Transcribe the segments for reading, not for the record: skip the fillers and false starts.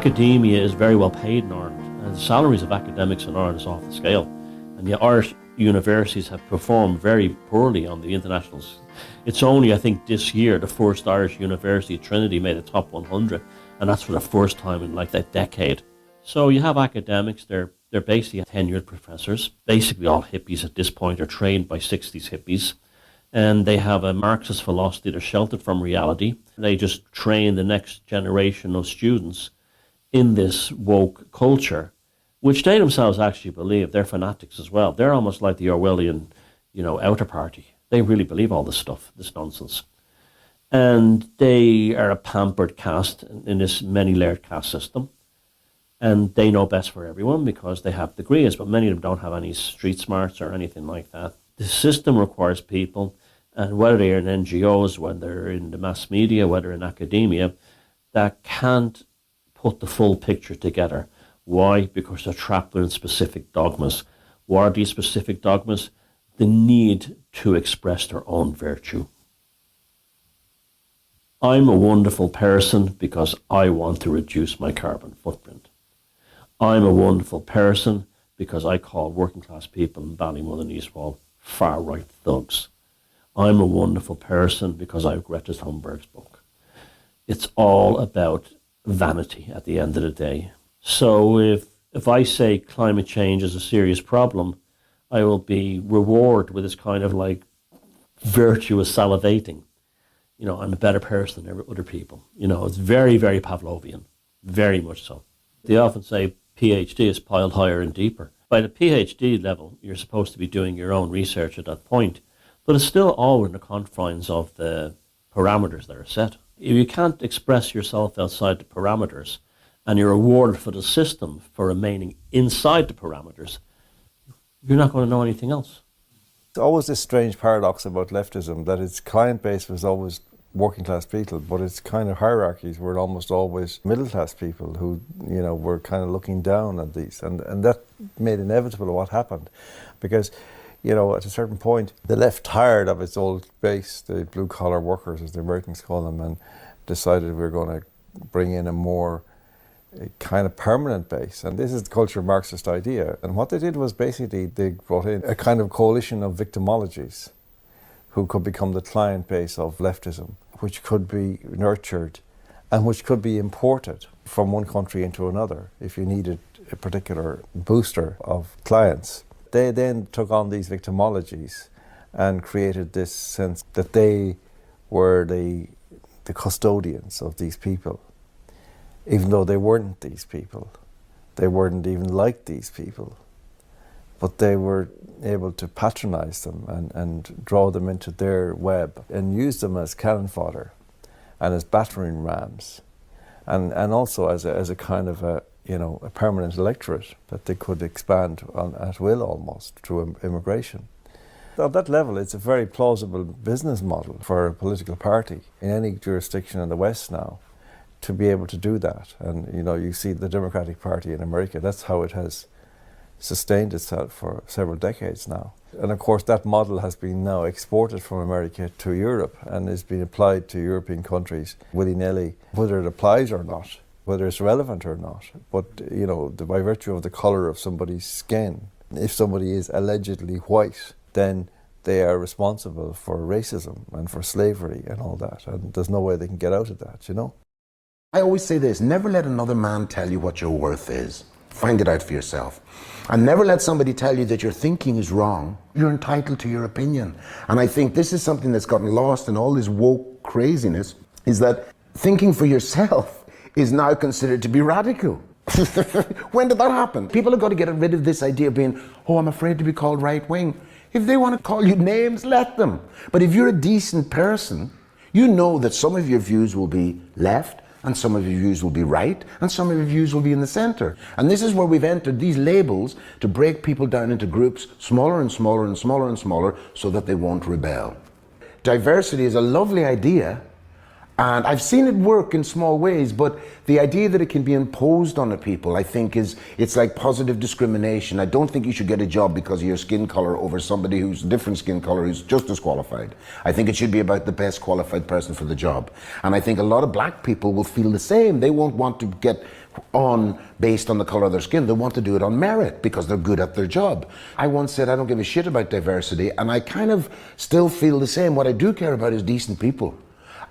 Academia is very well paid in Ireland, and the salaries of academics in Ireland is off the scale. And yet Irish universities have performed very poorly on the internationals. It's only, I think, this year the first Irish university, Trinity, made a top 100, and that's for the first time in like that decade. So you have academics, they're basically tenured professors, basically all hippies at this point, are trained by 60s hippies, and they have a Marxist philosophy, they're sheltered from reality. They just train the next generation of students in this woke culture, which they themselves actually believe. They're fanatics as well. They're almost like the Orwellian, outer party. They really believe all this stuff, this nonsense. And they are a pampered caste in this many-layered caste system. And they know best for everyone because they have degrees, but many of them don't have any street smarts or anything like that. The system requires people, and whether they're in NGOs, whether they're in the mass media, whether in academia, that can't put the full picture together. Why? Because they're trapped within specific dogmas. What are these specific dogmas? The need to express their own virtue. I'm a wonderful person because I want to reduce my carbon footprint. I'm a wonderful person because I call working class people in Ballymun and Eastwall far-right thugs. I'm a wonderful person because I've Greta Thunberg's book. It's all about vanity at the end of the day. So if I say climate change is a serious problem, I will be rewarded with this kind of like virtuous salivating. I'm a better person than other people. It's very, very Pavlovian, very much so. They often say PhD is piled higher and deeper. By the PhD level, you're supposed to be doing your own research at that point, but it's still all in the confines of the parameters that are set. If you can't express yourself outside the parameters, and you're rewarded for the system for remaining inside the parameters, you're not going to know anything else. It's always this strange paradox about leftism, that its client base was always working class people, but its kind of hierarchies were almost always middle class people who, were kind of looking down at these. And that made inevitable what happened. Because, at a certain point, the left tired of its old base, the blue collar workers, as the Americans call them, and decided we were going to bring in a kind of permanent base. And this is the culture Marxist idea. And what they did was basically they brought in a kind of coalition of victimologies who could become the client base of leftism, which could be nurtured and which could be imported from one country into another if you needed a particular booster of clients. They then took on these victimologies and created this sense that they were the custodians of these people, even though they weren't these people. They weren't even like these people. But they were able to patronize them and draw them into their web and use them as cannon fodder and as battering rams and also as a kind of a permanent electorate that they could expand on at will almost through immigration. At that level, it's a very plausible business model for a political party in any jurisdiction in the West now to be able to do that. And you see the Democratic Party in America, that's how it has sustained itself for several decades now. And of course that model has been now exported from America to Europe and is being applied to European countries willy-nilly, whether it applies or not, whether it's relevant or not. But by virtue of the colour of somebody's skin, if somebody is allegedly white, then they are responsible for racism and for slavery and all that. And there's no way they can get out of that, I always say this, never let another man tell you what your worth is. Find it out for yourself. And never let somebody tell you that your thinking is wrong. You're entitled to your opinion. And I think this is something that's gotten lost in all this woke craziness, is that thinking for yourself is now considered to be radical. When did that happen? People have got to get rid of this idea of being, I'm afraid to be called right wing. If they want to call you names, let them. But if you're a decent person, you know that some of your views will be left, and some of your views will be right, and some of your views will be in the center. And this is where we've entered these labels to break people down into groups, smaller and smaller and smaller and smaller, so that they won't rebel. Diversity is a lovely idea, and I've seen it work in small ways, but the idea that it can be imposed on the people, I think it's like positive discrimination. I don't think you should get a job because of your skin color over somebody who's a different skin color who's just as qualified. I think it should be about the best qualified person for the job. And I think a lot of black people will feel the same. They won't want to get based on the colour of their skin. They want to do it on merit because they're good at their job. I once said I don't give a shit about diversity, and I kind of still feel the same. What I do care about is decent people.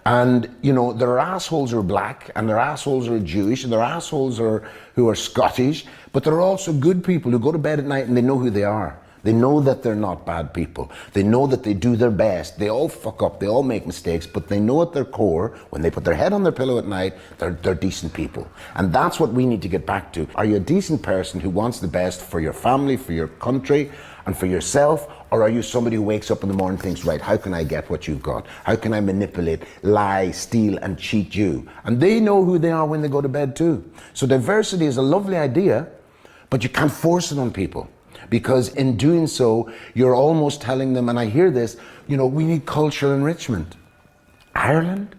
And, you know, there are assholes who are black, and there are assholes who are Jewish, and there are assholes who are Scottish, but there are also good people who go to bed at night and they know who they are. They know that they're not bad people. They know that they do their best. They all fuck up, they all make mistakes, but they know at their core, when they put their head on their pillow at night, they're decent people. And that's what we need to get back to. Are you a decent person who wants the best for your family, for your country, and for yourself? Or are you somebody who wakes up in the morning and thinks, right, how can I get what you've got? How can I manipulate, lie, steal, and cheat you? And they know who they are when they go to bed too. So diversity is a lovely idea, but you can't force it on people. Because in doing so, you're almost telling them, and I hear this, you know, we need cultural enrichment. Ireland?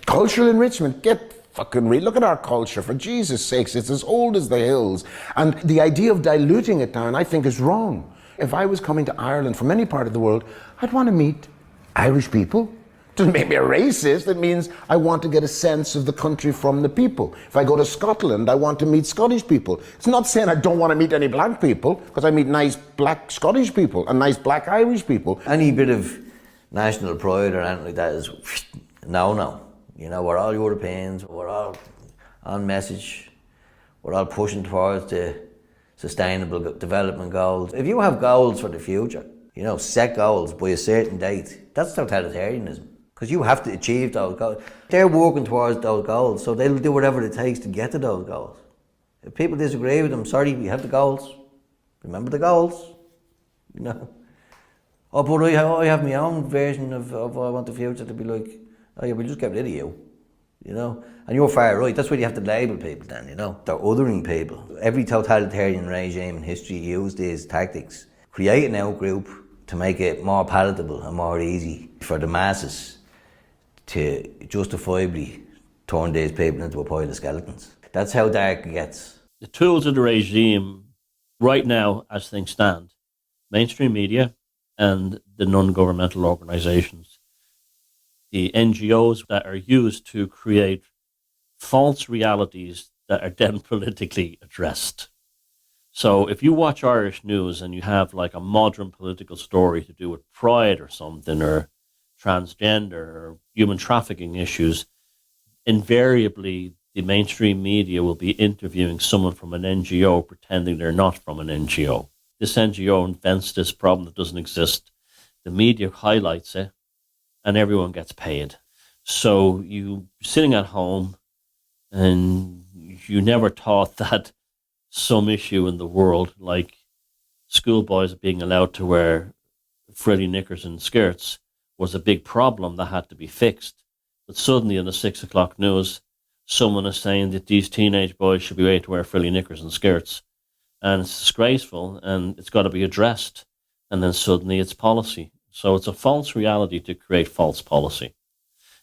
Cultural enrichment? Get fucking real. Look at our culture, for Jesus' sakes. It's as old as the hills. And the idea of diluting it down, I think, is wrong. If I was coming to Ireland from any part of the world, I'd want to meet Irish people. It doesn't make me a racist. It means I want to get a sense of the country from the people. If I go to Scotland, I want to meet Scottish people. It's not saying I don't want to meet any black people, because I meet nice black Scottish people and nice black Irish people. Any bit of national pride or anything like that is no. You know, we're all Europeans, we're all on message, we're all pushing towards the sustainable development goals. If you have goals for the future, you know, set goals by a certain date, that's totalitarianism. Because you have to achieve those goals. They're working towards those goals, so they'll do whatever it takes to get to those goals. If people disagree with them, sorry, we have the goals. Remember the goals, you know. Oh, but I have my own version of what I want the future to be like. Oh yeah, we'll just get rid of you, you know. And you're far right, that's why you have to label people then, you know. They're othering people. Every totalitarian regime in history used these tactics. Create an out-group to make it more palatable and more easy for the masses to justifiably turn these people into a pile of skeletons. That's how dark it gets. The tools of the regime right now, as things stand, mainstream media and the non-governmental organisations, the NGOs that are used to create false realities that are then politically addressed. So if you watch Irish news and you have like a modern political story to do with pride or something, or transgender or human trafficking issues, invariably the mainstream media will be interviewing someone from an NGO pretending they're not from an NGO. This NGO invents this problem that doesn't exist. The media highlights it and everyone gets paid. So you sitting at home and you never thought that some issue in the world, like schoolboys being allowed to wear frilly knickers and skirts, was a big problem that had to be fixed. But suddenly in the 6 o'clock news, someone is saying that these teenage boys should be made to wear frilly knickers and skirts. And it's disgraceful and it's got to be addressed. And then suddenly it's policy. So it's a false reality to create false policy.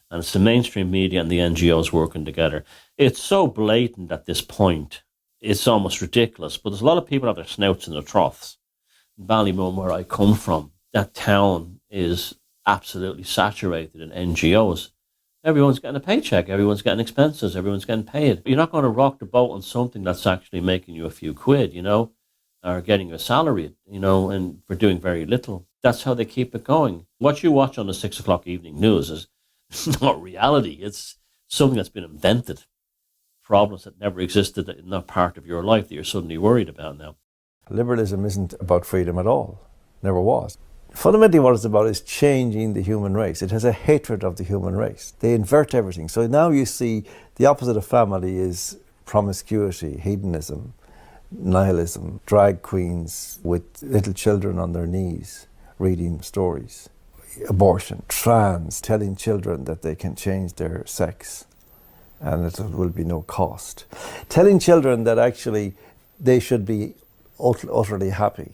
And it's the mainstream media and the NGOs working together. It's so blatant at this point, it's almost ridiculous. But there's a lot of people have their snouts in their troughs. In Ballymun, where I come from, that town is absolutely saturated in NGOs. Everyone's getting a paycheck, everyone's getting expenses, everyone's getting paid. You're not going to rock the boat on something that's actually making you a few quid, you know, or getting a salary, you know, and for doing very little. That's how they keep it going. What you watch on the 6 o'clock evening news is not reality. It's something that's been invented. Problems that never existed in that part of your life that you're suddenly worried about now. Liberalism isn't about freedom at all. Never was. Fundamentally what it's about is changing the human race. It has a hatred of the human race. They invert everything. So now you see the opposite of family is promiscuity, hedonism, nihilism, drag queens with little children on their knees reading stories, abortion, trans, telling children that they can change their sex and it will be no cost. Telling children that actually they should be utterly happy.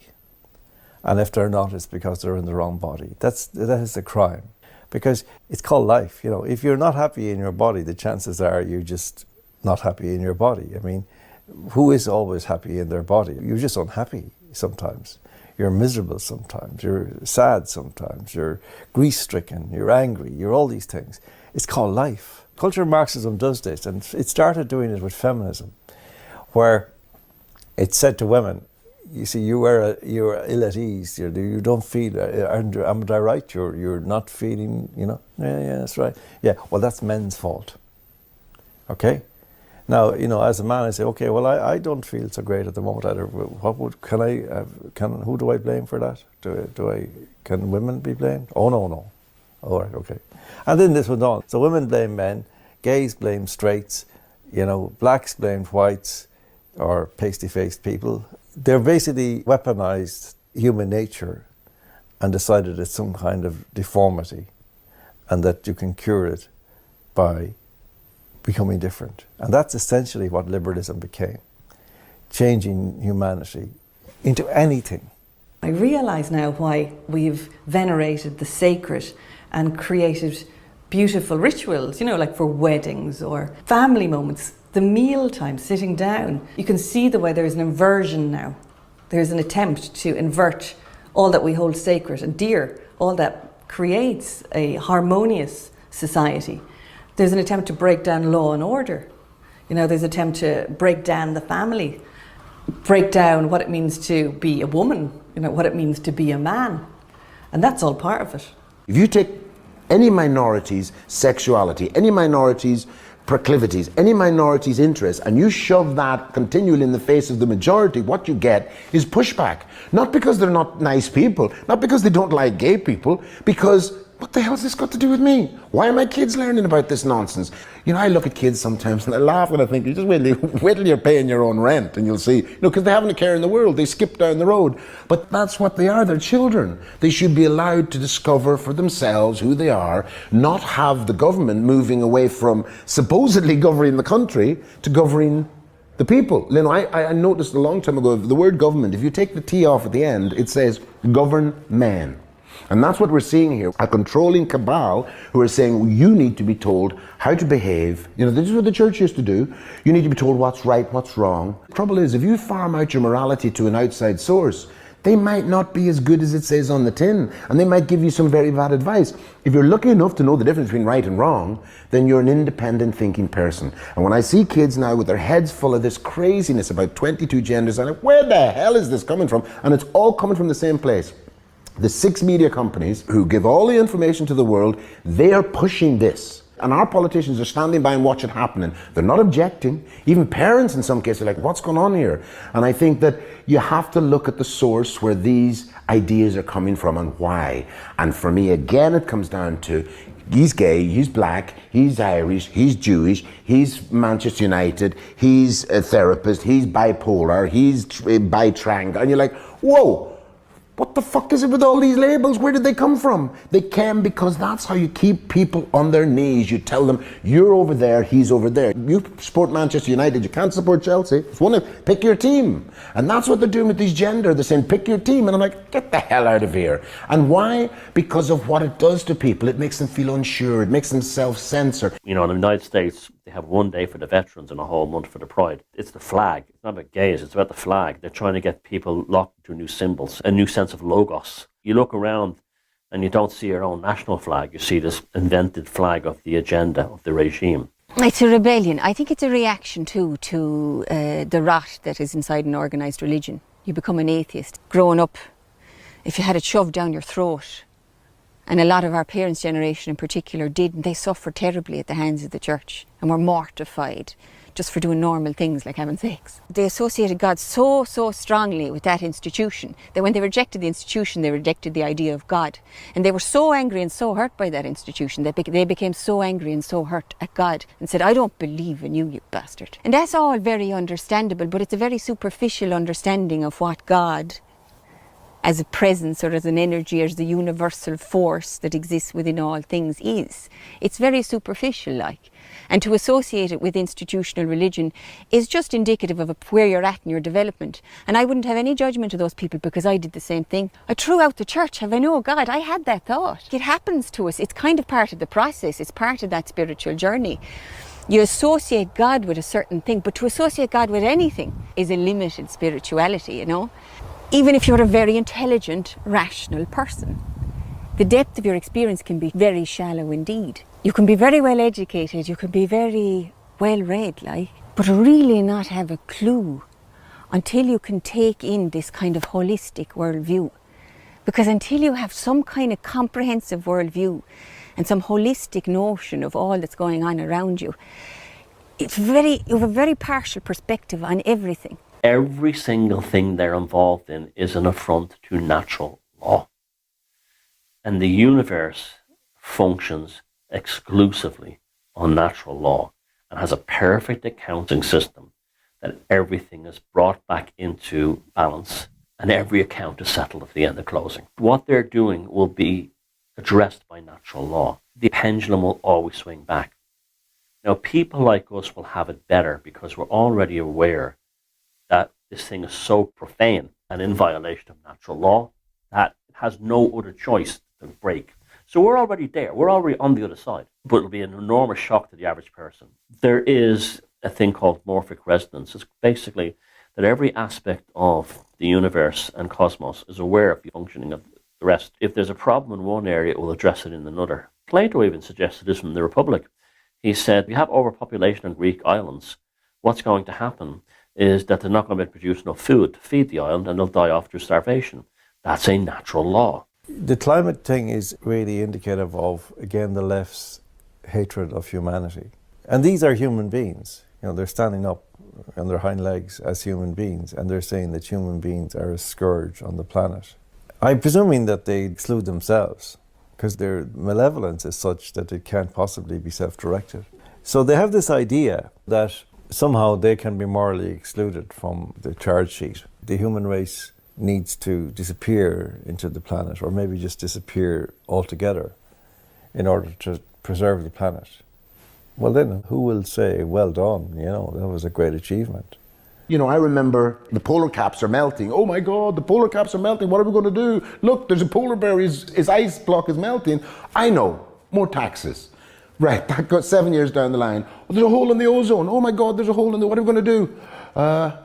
And if they're not, it's because they're in the wrong body. That is a crime. Because it's called life. You know, if you're not happy in your body, the chances are you're just not happy in your body. I mean, who is always happy in their body? You're just unhappy sometimes. You're miserable sometimes. You're sad sometimes. You're grief-stricken. You're angry. You're all these things. It's called life. Cultural Marxism does this, and it started doing it with feminism. where it's said to women, you see, you're ill at ease. You don't feel. Am I right? You're not feeling. You know. Yeah, that's right. Yeah. Well, that's men's fault. Okay. Now, you know, as a man, I say, okay, well, I don't feel so great at the moment either. Who do I blame for that? Can women be blamed? Oh, no. All right, okay. And then this went on. So women blame men, gays blame straights, you know, blacks blame whites or pasty-faced people. They're basically weaponized human nature and decided it's some kind of deformity and that you can cure it by becoming different. And that's essentially what liberalism became, changing humanity into anything. I realise now why we've venerated the sacred and created beautiful rituals, you know, like for weddings or family moments, the meal time, sitting down. You can see the way there's an inversion now. There's an attempt to invert all that we hold sacred and dear, all that creates a harmonious society. There's an attempt to break down law and order. You know, there's an attempt to break down the family, break down what it means to be a woman, you know, what it means to be a man. And that's all part of it. If you take any minority's sexuality, any minority's proclivities, any minority's interests, and you shove that continually in the face of the majority, what you get is pushback. Not because they're not nice people, not because they don't like gay people, because what the hell has this got to do with me? Why are my kids learning about this nonsense? You know, I look at kids sometimes and I laugh and I think, you just wait till you're paying your own rent and you'll see, you know, because they haven't a care in the world, they skip down the road. But that's what they are, they're children. They should be allowed to discover for themselves who they are, not have the government moving away from supposedly governing the country to governing the people. You know, I noticed a long time ago, the word government, if you take the T off at the end, it says govern man. And that's what we're seeing here, a controlling cabal who are saying, well, you need to be told how to behave. You know, this is what the church used to do. You need to be told what's right, what's wrong. The trouble is, if you farm out your morality to an outside source, they might not be as good as it says on the tin, and they might give you some very bad advice. If you're lucky enough to know the difference between right and wrong, then you're an independent thinking person. And when I see kids now with their heads full of this craziness about 22 genders, I'm like, where the hell is this coming from? And it's all coming from the same place. The 6 media companies who give all the information to the world, they are pushing this. And our politicians are standing by and watching it happening. They're not objecting. Even parents in some cases are like, what's going on here? And I think that you have to look at the source where these ideas are coming from and why. And for me, again, it comes down to he's gay, he's black, he's Irish, he's Jewish, he's Manchester United, he's a therapist, he's bipolar, he's bi-trans. And you're like, whoa. What the fuck is it with all these labels? Where did they come from? They came because that's how you keep people on their knees. You tell them, you're over there, he's over there. You support Manchester United, you can't support Chelsea. It's one of, pick your team. And that's what they're doing with these gender. They're saying, pick your team. And I'm like, get the hell out of here. And why? Because of what it does to people. It makes them feel unsure. It makes them self-censor. You know, in the United States, they have one day for the veterans and a whole month for the pride. It's the flag. It's not about gays, it's about the flag. They're trying to get people locked into new symbols, a new sense of logos. You look around and you don't see your own national flag. You see this invented flag of the agenda of the regime. It's a rebellion. I think it's a reaction too to the rot that is inside an organised religion. You become an atheist. Growing up, if you had it shoved down your throat, and a lot of our parents' generation in particular did, and they suffered terribly at the hands of the church and were mortified just for doing normal things like having sex. They associated God so strongly with that institution that when they rejected the institution, they rejected the idea of God. And they were so angry and so hurt by that institution that they became so angry and so hurt at God and said, I don't believe in you, you bastard. And that's all very understandable, but it's a very superficial understanding of what God as a presence or as an energy or as the universal force that exists within all things is. It's very superficial like. And to associate it with institutional religion is just indicative of where you're at in your development. And I wouldn't have any judgment of those people because I did the same thing. I threw out the church. Have I know God? I had that thought. It happens to us. It's kind of part of the process. It's part of that spiritual journey. You associate God with a certain thing, but to associate God with anything is a limited spirituality, you know. Even if you're a very intelligent, rational person, the depth of your experience can be very shallow indeed. You can be very well educated, you can be very well read, like, but really not have a clue until you can take in this kind of holistic worldview. Because until you have some kind of comprehensive worldview and some holistic notion of all that's going on around you, you have a very partial perspective on everything. Every single thing they're involved in is an affront to natural law. And the universe functions exclusively on natural law and has a perfect accounting system that everything is brought back into balance and every account is settled at the end of closing. What they're doing will be addressed by natural law. The pendulum will always swing back. Now, people like us will have it better because we're already aware that this thing is so profane and in violation of natural law that it has no other choice to break. So we're already there. We're already on the other side. But it'll be an enormous shock to the average person. There is a thing called morphic resonance. It's basically that every aspect of the universe and cosmos is aware of the functioning of the rest. If there's a problem in one area, it will address it in another. Plato even suggested this in the Republic. He said, if you have overpopulation on Greek islands, what's going to happen is that they're not going to produce enough food to feed the island and they'll die off through starvation. That's a natural law. The climate thing is really indicative of, again, the left's hatred of humanity. And these are human beings. You know, they're standing up on their hind legs as human beings, and they're saying that human beings are a scourge on the planet. I'm presuming that they exclude themselves, because their malevolence is such that it can't possibly be self-directed. So they have this idea that somehow they can be morally excluded from the charge sheet. The human race needs to disappear into the planet, or maybe just disappear altogether in order to preserve the planet. Well then, who will say, well done, you know, that was a great achievement. You know, I remember the polar caps are melting. Oh my God, the polar caps are melting. What are we going to do? Look, there's a polar bear, his ice block is melting. I know, more taxes. Right, that got 7 years down the line. Oh, there's a hole in the ozone. Oh my God, there's a hole in the, what are we going to do?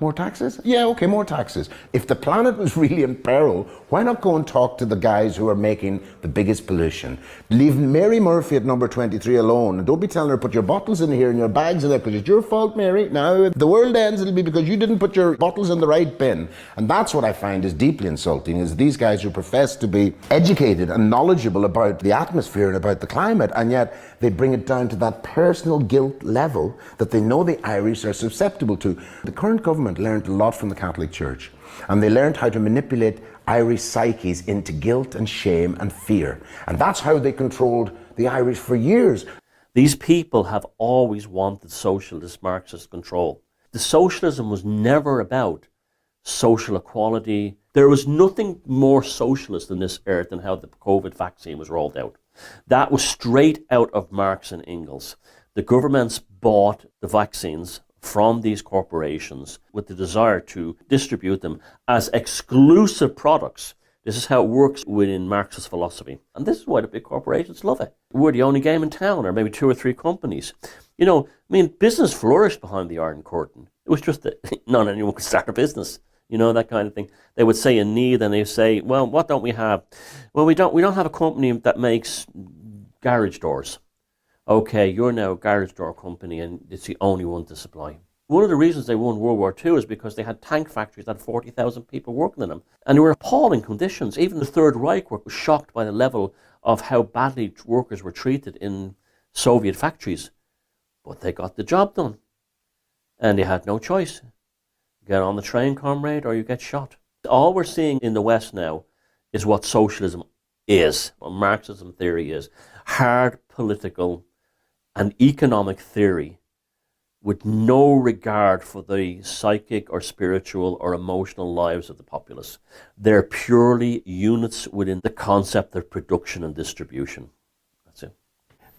More taxes? Yeah, okay, more taxes. If the planet was really in peril, why not go and talk to the guys who are making the biggest pollution? Leave Mary Murphy at number 23 alone, and don't be telling her put your bottles in here and your bags in there because it's your fault, Mary. Now, if the world ends, it'll be because you didn't put your bottles in the right bin. And that's what I find is deeply insulting, is these guys who profess to be educated and knowledgeable about the atmosphere and about the climate, and yet they bring it down to that personal guilt level that they know the Irish are susceptible to. The current government learned a lot from the Catholic Church, and they learned how to manipulate Irish psyches into guilt and shame and fear. And that's how they controlled the Irish for years. These people have always wanted socialist Marxist control. The socialism was never about social equality. There was nothing more socialist in this earth than how the COVID vaccine was rolled out. That was straight out of Marx and Engels. The governments bought the vaccines from these corporations with the desire to distribute them as exclusive products. This is how it works within Marxist philosophy. And this is why the big corporations love it. We're the only game in town, or maybe 2 or 3 companies. You know, I mean, business flourished behind the Iron Curtain. It was just that not anyone could start a business. You know, that kind of thing. They would say a need, and they say, well, what don't we have? Well, we don't have a company that makes garage doors. Okay, you're now a garage door company, and it's the only one to supply. One of the reasons they won World War II is because they had tank factories that had 40,000 people working in them. And they were appalling conditions. Even the Third Reich was shocked by the level of how badly workers were treated in Soviet factories. But they got the job done. And they had no choice. Get on the train, comrade, or you get shot. All we're seeing in the West now is what socialism is, what Marxism theory is. Hard political and economic theory with no regard for the psychic or spiritual or emotional lives of the populace. They're purely units within the concept of production and distribution. That's it.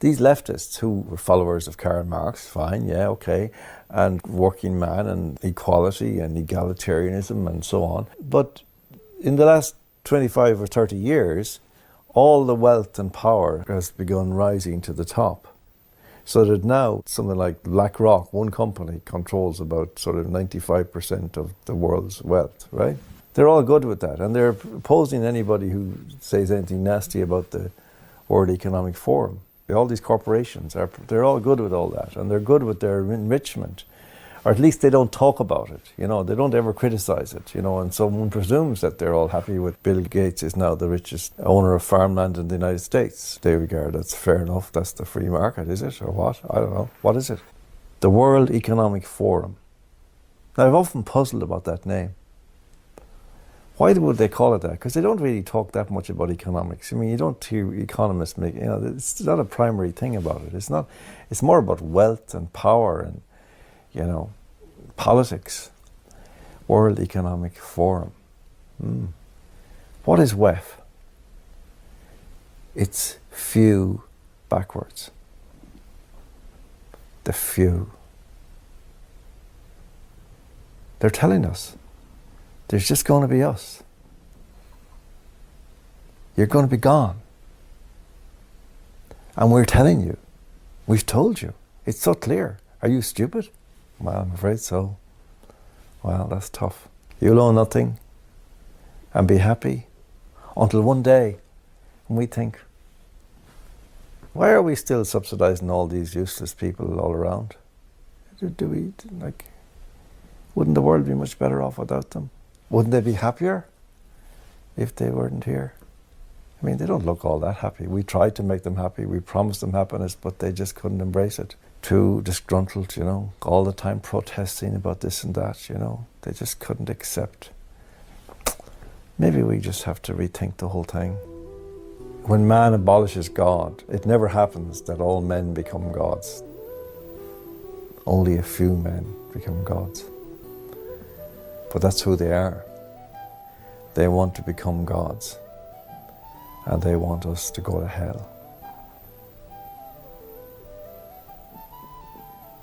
These leftists who were followers of Karl Marx, fine, yeah, okay, and working man and equality and egalitarianism and so on. But in the last 25 or 30 years, all the wealth and power has begun rising to the top. So that now something like BlackRock, one company, controls about sort of 95% of the world's wealth, right? They're all good with that, and they're opposing anybody who says anything nasty about the World Economic Forum. All these corporations, they're all good with all that, and they're good with their enrichment or at least they don't talk about it, you know, they don't ever criticize it, you know, and someone presumes that they're all happy with Bill Gates is now the richest owner of farmland in the United States. They regard that's fair enough, that's the free market, is it, or what? I don't know. What is it? The World Economic Forum. Now, I've often puzzled about that name. Why would they call it that? Because they don't really talk that much about economics. I mean, you don't hear economists make, you know, it's not a primary thing about it. It's not, it's more about wealth and power and, you know, politics. World Economic Forum. What is WEF? It's few backwards. The few. They're telling us there's just going to be us. You're going to be gone. And we're telling you. We've told you. It's so clear. Are you stupid? Well, I'm afraid so. Well, that's tough. You'll own nothing and be happy until one day when we think, why are we still subsidizing all these useless people all around? Do we, like, wouldn't the world be much better off without them? Wouldn't they be happier if they weren't here? I mean, they don't look all that happy. We tried to make them happy. We promised them happiness, but they just couldn't embrace it. Too disgruntled, you know, all the time protesting about this and that, you know. They just couldn't accept. Maybe we just have to rethink the whole thing. When man abolishes God, it never happens that all men become gods. Only a few men become gods. But that's who they are. They want to become gods. And they want us to go to hell.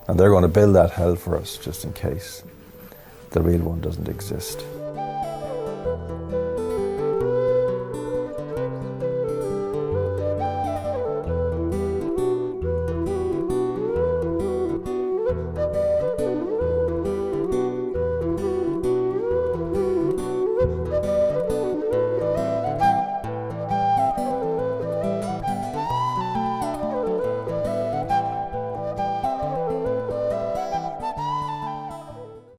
And they're going to build that hell for us just in case the real one doesn't exist.